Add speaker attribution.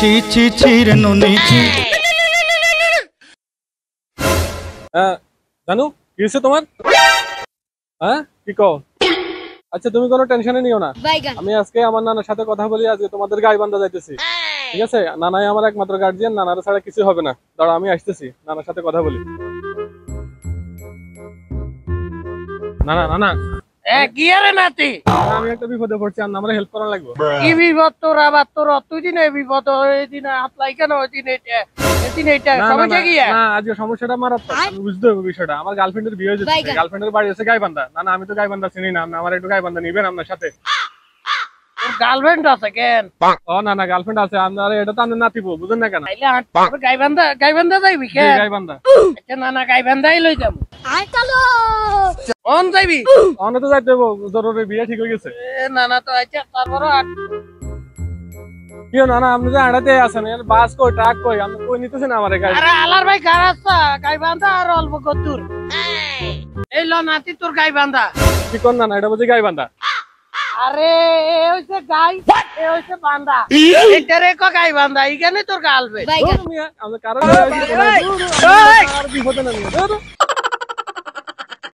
Speaker 1: ছি ছি ছি রে ননি ছি।
Speaker 2: জানু কি হয়েছে তোমার? হ্যাঁ কি কও? আচ্ছা তুমি কোনো টেনশনে নিও না। আমি আজকে আমার নানার সাথে কথা বলি, আজকে তোমাদের গাইবান্ধা যাইতেছি। ঠিক আছে, নানাই আমার একমাত্র গার্জিয়ান, নানার ছাড়া কিছু হবে না। দাঁড়া আমি আসতেছি, নানার সাথে কথা বলি। নানা নানা
Speaker 3: কি আরে নাতি,
Speaker 2: আমি একটা বিপদে পড়ছি, আর আমার হেল্প করা লাগবে।
Speaker 3: কি বিপদ তোর? আবার তোর তুই দিন এই বিপদ, ওই দিন হাত লাই কেন? ওই দিন এইটা
Speaker 2: না না
Speaker 3: সমস্যা কি?
Speaker 2: না, আজকে সমস্যাটা মারাত্মক। আমি বুঝতে হবে বিষয়টা। আমার গার্লফ্রেন্ডের বিয়ে হয়েছে, গার্লফ্রেন্ডের বাড়ি হচ্ছে গাইবান্ধা। না না, আমি তো গাইবান্ধা চিনি না। আমার একটু গাইবান্ধা নিবেন আপনার সাথে?
Speaker 3: তোর গার্লফ্রেন্ড আছে কেন?
Speaker 2: ও না না, গার্লফ্রেন্ড আছে। আপনার এটা তো আপনার নাতিব, বুঝেন না কেন?
Speaker 3: গাইবান্ধা যাইবি
Speaker 2: জি,
Speaker 3: কেন?
Speaker 2: গাইবান্ধা।
Speaker 3: আচ্ছা না না, গাইবান্ধাই লই যাবো। কোন যাইবি?
Speaker 2: অনে তো যাইতে হবো, জরুরি বিয়ে ঠিক হয়ে গেছে।
Speaker 3: না না তো আচ্ছা, তারপর
Speaker 2: কি না না, আপনি যে আড়াতে আছেন, এর বাস কই ট্রাক কই, আপনি কই নিতেছেন আমারে গাড়ি?
Speaker 3: আরে আলার ভাই গারাস্তা গাইবান্ধা আর অল্প কদ্দুর। এই ল নাতি তোর গাইবান্ধা।
Speaker 2: কি কোন না না, এটা বুঝি গাইবান্ধা।
Speaker 3: আরে এ হইছে গাই, এ হইছে বান্দা। এটারে কো গাইবান্ধা, এখানে তোর গার্লফ্রেন্ড।
Speaker 2: আমি কারণ
Speaker 3: এই!
Speaker 2: বিপদে না নিয়ে